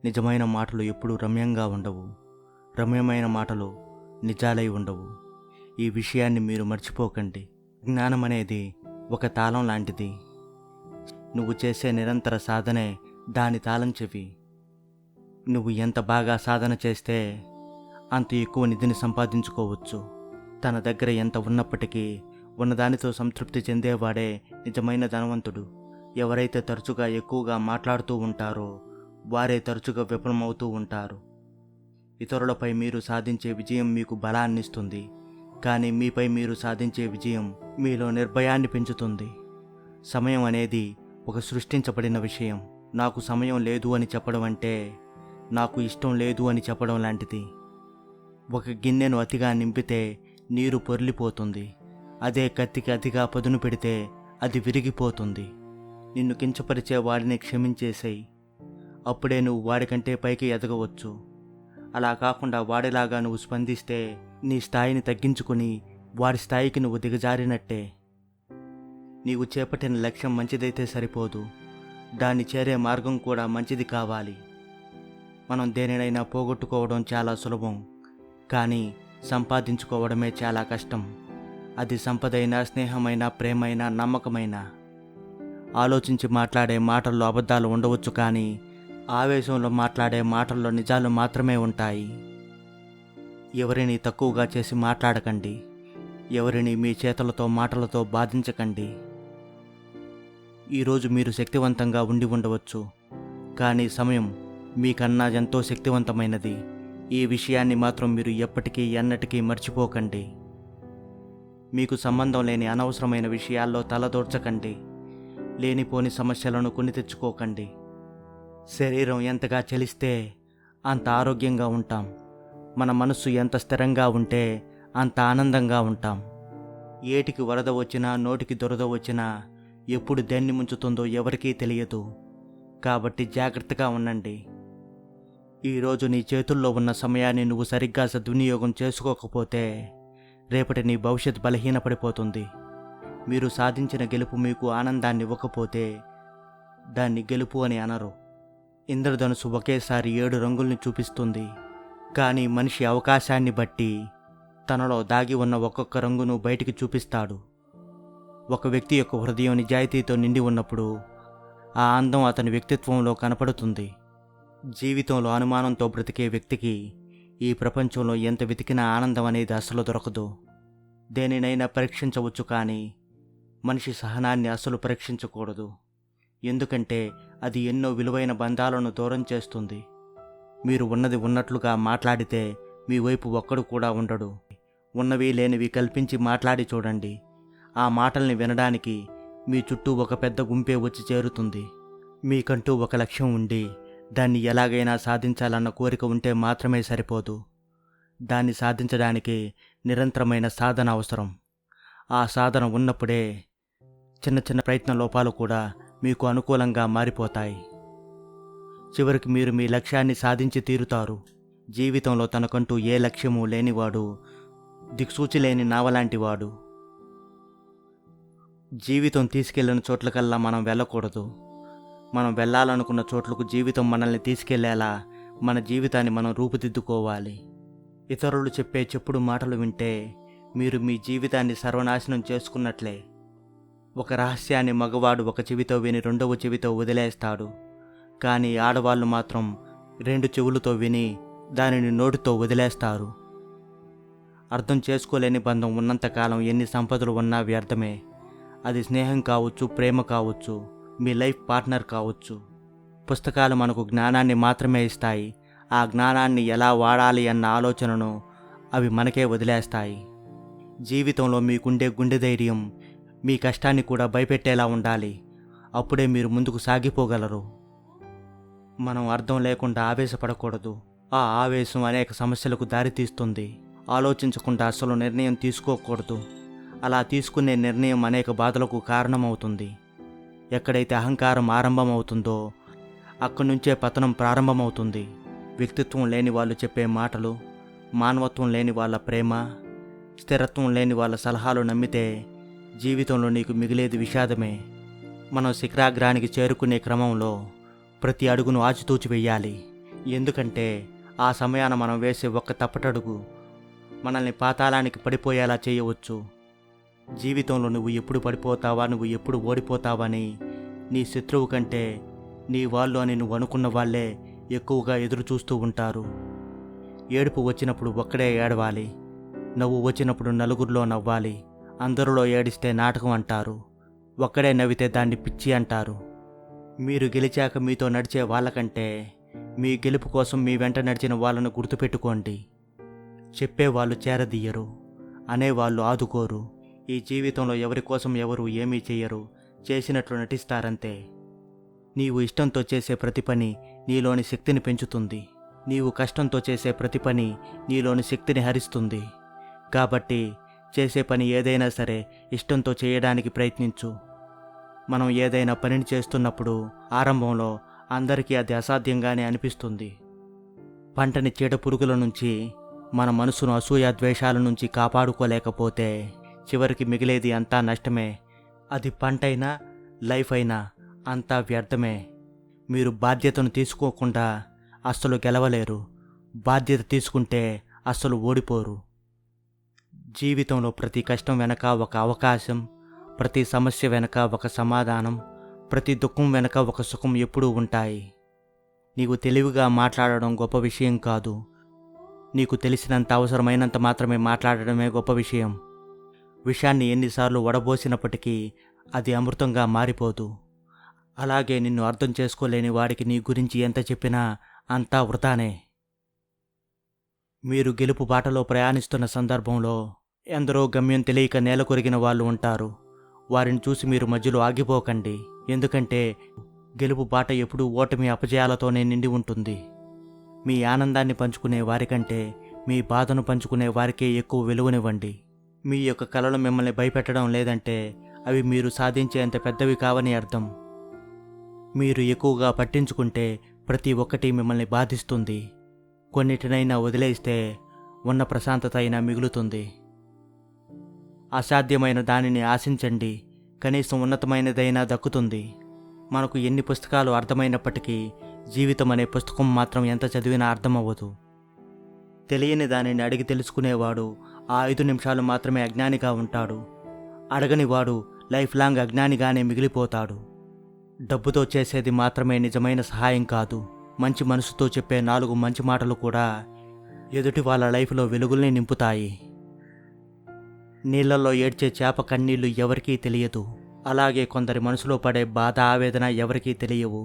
నిజమైన మాటలు ఎప్పుడూ రమ్యంగా ఉండవు. రమ్యమైన మాటలు నిజాలై ఉండవు. ఈ విషయాన్ని మీరు మర్చిపోకండి. జ్ఞానం అనేది ఒక తాళం లాంటిది. నువ్వు చేసే నిరంతర సాధనే దాని తాళం చెవి. నువ్వు ఎంత బాగా సాధన చేస్తే అంత ఎక్కువ నిధిని సంపాదించుకోవచ్చు. తన దగ్గర ఎంత ఉన్నప్పటికీ ఉన్నదానితో సంతృప్తి చెందేవాడే నిజమైన ధనవంతుడు. ఎవరైతే తరచుగా ఎక్కువగా మాట్లాడుతూ ఉంటారో వారే తరచుగా విఫలమవుతూ ఉంటారు. ఇతరులపై మీరు సాధించే విజయం మీకు బలాన్నిస్తుంది, కానీ మీపై మీరు సాధించే విజయం మీలో నిర్భయాన్ని పెంచుతుంది. సమయం అనేది ఒక సృష్టించబడిన విషయం. నాకు సమయం లేదు అని చెప్పడం అంటే నాకు ఇష్టం లేదు అని చెప్పడం లాంటిది. ఒక గిన్నెను అతిగా నింపితే నీరు పొర్లిపోతుంది. అదే కత్తికి అతిగా పదును పెడితే అది విరిగిపోతుంది. నిన్ను కించపరిచే వాడిని క్షమించేసేయి. అప్పుడే నువ్వు వాడికంటే పైకి ఎదగవచ్చు. అలా కాకుండా వాడిలాగా నువ్వు స్పందిస్తే నీ స్థాయిని తగ్గించుకొని వాడి స్థాయికి నువ్వు దిగజారినట్టే. నీవు చేపట్టిన లక్ష్యం మంచిదైతే సరిపోదు, దాన్ని చేరే మార్గం కూడా మంచిది కావాలి. మనం దేనినైనా పోగొట్టుకోవడం చాలా సులభం, కానీ సంపాదించుకోవడమే చాలా కష్టం. అది సంపదైనా, స్నేహమైనా, ప్రేమైనా, నమ్మకమైనా. ఆలోచించి మాట్లాడే మాటల్లో అబద్ధాలు ఉండవచ్చు, కానీ ఆవేశంలో మాట్లాడే మాటల్లో నిజాలు మాత్రమే ఉంటాయి. ఎవరిని తక్కువగా చేసి మాట్లాడకండి. ఎవరిని మీ చేతులతో మాటలతో బాధించకండి. ఈరోజు మీరు శక్తివంతంగా ఉండి ఉండవచ్చు, కానీ సమయం మీకన్నా ఎంతో శక్తివంతమైనది. ఈ విషయాన్ని మాత్రం మీరు ఎప్పటికీ ఎన్నటికీ మర్చిపోకండి. మీకు సంబంధం లేని అనవసరమైన విషయాల్లో తలదూర్చకండి. లేనిపోని సమస్యలను కొని తెచ్చుకోకండి. శరీరం ఎంతగా చలిస్తే అంత ఆరోగ్యంగా ఉంటాం. మన మనస్సు ఎంత స్థిరంగా ఉంటే అంత ఆనందంగా ఉంటాం. ఏటికి వరద వచ్చినా, నోటికి దురద వచ్చినా ఎప్పుడు దేన్ని ముంచుతుందో ఎవరికీ తెలియదు. కాబట్టి జాగ్రత్తగా ఉండండి. ఈరోజు నీ చేతుల్లో ఉన్న సమయాన్ని నువ్వు సరిగ్గా సద్వినియోగం చేసుకోకపోతే రేపటి నీ భవిష్యత్తు బలహీనపడిపోతుంది. మీరు సాధించిన గెలుపు మీకు ఆనందాన్ని ఇవ్వకపోతే దాన్ని గెలుపు అని అనరు. ఇంద్రధనుసు ఒకేసారి 7 రంగుల్ని చూపిస్తుంది, కానీ మనిషి అవకాశాన్ని బట్టి తనలో దాగి ఉన్న ఒక్కొక్క రంగును బయటికి చూపిస్తాడు. ఒక వ్యక్తి యొక్క హృదయం నిజాయితీతో నిండి ఉన్నప్పుడు ఆ అందం అతని వ్యక్తిత్వంలో కనపడుతుంది. జీవితంలో అనుమానంతో బ్రతికే వ్యక్తికి ఈ ప్రపంచంలో ఎంత వెతికినా ఆనందం అనేది అసలు దొరకదు. దేనినైనా పరీక్షించవచ్చు, కానీ మనిషి సహనాన్ని అసలు పరీక్షించకూడదు. ఎందుకంటే అది ఎన్నో విలువైన బంధాలను దూరం చేస్తుంది. మీరు ఉన్నది ఉన్నట్లుగా మాట్లాడితే మీ వైపు ఒక్కడు కూడా ఉండడు. ఉన్నవి లేనివి కల్పించి మాట్లాడి చూడండి. ఆ మాటల్ని వినడానికి మీ చుట్టూ ఒక పెద్ద గుంపే వచ్చి చేరుతుంది. మీకంటూ ఒక లక్ష్యం ఉండి దాన్ని ఎలాగైనా సాధించాలన్న కోరిక ఉంటే మాత్రమే సరిపోదు. దాన్ని సాధించడానికి నిరంతరమైన సాధన అవసరం. ఆ సాధన ఉన్నప్పుడే చిన్న చిన్న ప్రయత్న లోపాలు కూడా మీకు అనుకూలంగా మారిపోతాయి. చివరికి మీరు మీ లక్ష్యాన్ని సాధించి తీరుతారు. జీవితంలో తనకంటూ ఏ లక్ష్యము లేనివాడు దిక్సూచి లేని నావలాంటివాడు. జీవితం తీసుకెళ్లిన చోట్లకల్లా మనం వెళ్ళకూడదు. మనం వెళ్ళాలనుకున్న చోట్లకు జీవితం మనల్ని తీసుకెళ్లేలా మన జీవితాన్ని మనం రూపుదిద్దుకోవాలి. ఇతరులు చెప్పే చెప్పుడు మాటలు వింటే మీరు మీ జీవితాన్ని సర్వనాశనం చేసుకున్నట్లే. ఒక రహస్యాన్ని మగవాడు ఒక చెవితో విని రెండవ చెవితో వదిలేస్తాడు, కానీ ఆడవాళ్ళు మాత్రం 2 చెవులతో విని దానిని నోటితో వదిలేస్తారు. అర్థం చేసుకోలేని బంధం ఉన్నంతకాలం ఎన్ని సంపదలు ఉన్నా వ్యర్థమే. అది స్నేహం కావచ్చు, ప్రేమ కావచ్చు, మీ లైఫ్ పార్ట్నర్ కావచ్చు. పుస్తకాలు మనకు జ్ఞానాన్ని మాత్రమే ఇస్తాయి. ఆ జ్ఞానాన్ని ఎలా వాడాలి అన్న ఆలోచనను అవి మనకే వదిలేస్తాయి. జీవితంలో మీకుండే గుండె ధైర్యం మీ కష్టాన్ని కూడా భయపెట్టేలా ఉండాలి. అప్పుడే మీరు ముందుకు సాగిపోగలరు. మనం అర్థం లేకుండా ఆవేశపడకూడదు. ఆ ఆవేశం అనేక సమస్యలకు దారితీస్తుంది. ఆలోచించకుండా అసలు నిర్ణయం తీసుకోకూడదు. అలా తీసుకునే నిర్ణయం అనేక బాధలకు కారణమవుతుంది. ఎక్కడైతే అహంకారం ఆరంభమవుతుందో అక్కడి నుంచే పతనం ప్రారంభమవుతుంది. వ్యక్తిత్వం లేని వాళ్ళు చెప్పే మాటలు, మానవత్వం లేని వాళ్ళ ప్రేమ, స్థిరత్వం లేని వాళ్ళ సలహాలు నమ్మితే జీవితంలో నీకు మిగిలేది విషాదమే. మనం శిఖరాగ్రానికి చేరుకునే క్రమంలో ప్రతి అడుగును ఆచితూచి వెయ్యాలి. ఎందుకంటే ఆ సమయాన మనం వేసే ఒక్క తప్పటడుగు మనల్ని పాతాళానికి పడిపోయేలా చేయవచ్చు. జీవితంలో నువ్వు ఎప్పుడు పడిపోతావా, నువ్వు ఎప్పుడు ఓడిపోతావని నీ శత్రువు కంటే నీ వాళ్ళు అని నువ్వు అనుకున్న వాళ్ళే ఎక్కువగా ఎదురు చూస్తూ ఉంటారు. ఏడుపు వచ్చినప్పుడు ఒక్కడే ఏడవాలి, నవ్వు వచ్చినప్పుడు నలుగురిలో నవ్వాలి. అందరిలో ఏడిస్తే నాటకం అంటారు, ఒక్కడే నవ్వితే దాన్ని పిచ్చి అంటారు. మీరు గెలిచాక మీతో నడిచే వాళ్ళకంటే మీ గెలుపు కోసం మీ వెంట నడిచిన వాళ్ళను గుర్తుపెట్టుకోండి. చెప్పేవాళ్ళు చేరదీయరు, అనేవాళ్ళు ఆదుకోరు. ఈ జీవితంలో ఎవరి కోసం ఎవరు ఏమీ చెయ్యరు, చేసినట్లు నటిస్తారంతే. నీవు ఇష్టంతో చేసే ప్రతి పని నీలోని శక్తిని పెంచుతుంది. నీవు కష్టంతో చేసే ప్రతి పని నీలోని శక్తిని హరిస్తుంది. కాబట్టి చేసే పని ఏదైనా సరే ఇష్టంతో చేయడానికి ప్రయత్నించు. మనం ఏదైనా పనిని చేస్తున్నప్పుడు ఆరంభంలో అందరికీ అది అసాధ్యంగానే అనిపిస్తుంది. పంటని చీడపురుగుల నుంచి, మన మనసును అసూయ ద్వేషాల నుంచి కాపాడుకోలేకపోతే చివరికి మిగిలేది అంతా నష్టమే. అది పంటైనా లైఫ్ అయినా అంతా వ్యర్థమే. మీరు బాధ్యతను తీసుకోకుండా అస్సలు గెలవలేరు, బాధ్యత తీసుకుంటే అస్సలు ఓడిపోరు. జీవితంలో ప్రతి కష్టం వెనక ఒక అవకాశం, ప్రతి సమస్య వెనక ఒక సమాధానం, ప్రతి దుఃఖం వెనక ఒక సుఖం ఎప్పుడూ ఉంటాయి. నీకు తెలివిగా మాట్లాడడం గొప్ప విషయం కాదు, నీకు తెలిసినంత అవసరమైనంత మాత్రమే మాట్లాడడమే గొప్ప విషయం. విషయాన్ని ఎన్నిసార్లు వడబోసినప్పటికీ అది అమృతంగా మారిపోదు. అలాగే నిన్ను అర్థం చేసుకోలేని వాడికి నీ గురించి ఎంత చెప్పినా అంతా వృధానే. మీరు గెలుపు బాటలో ప్రయాణిస్తున్న సందర్భంలో ఎందరో గమ్యం తెలియక నేల కొరిగిన వాళ్ళు ఉంటారు. వారిని చూసి మీరు మధ్యలో ఆగిపోకండి, ఎందుకంటే గెలుపు బాట ఎప్పుడూ ఓటమి అపజయాలతోనే నిండి ఉంటుంది. మీ ఆనందాన్ని పంచుకునే వారికంటే మీ బాధను పంచుకునే వారికే ఎక్కువ విలువనివ్వండి. మీ యొక్క కలలు మిమ్మల్ని భయపెట్టడం లేదంటే అవి మీరు సాధించేంత పెద్దవి కావని అర్థం. మీరు ఎక్కువగా పట్టించుకుంటే ప్రతి ఒక్కటి మిమ్మల్ని బాధిస్తుంది. కొన్నిటినైనా వదిలేస్తే ఉన్న ప్రశాంతత అయినా మిగులుతుంది. అసాధ్యమైన దానిని ఆశించండి, కనీసం ఉన్నతమైనదైనా దక్కుతుంది. మనకు ఎన్ని పుస్తకాలు అర్థమైనప్పటికీ జీవితం అనే పుస్తకం మాత్రం ఎంత చదివినా అర్థమవ్వదు. తెలియని దానిని అడిగి తెలుసుకునేవాడు ఆ 5 నిమిషాలు మాత్రమే అజ్ఞానిగా ఉంటాడు. అడగని వాడు లైఫ్ లాంగ్ అజ్ఞానిగానే మిగిలిపోతాడు. డబ్బుతో చేసేది మాత్రమే నిజమైన సహాయం కాదు, మంచి మనసుతో చెప్పే 4 మంచి మాటలు కూడా ఎదుటి వాళ్ళ లైఫ్లో వెలుగుల్ని నింపుతాయి. నీళ్లలో ఏడ్చే చేప కన్నీళ్లు ఎవరికీ తెలియదు, అలాగే కొందరి మనసులో పడే బాధ ఆవేదన ఎవరికీ తెలియవు.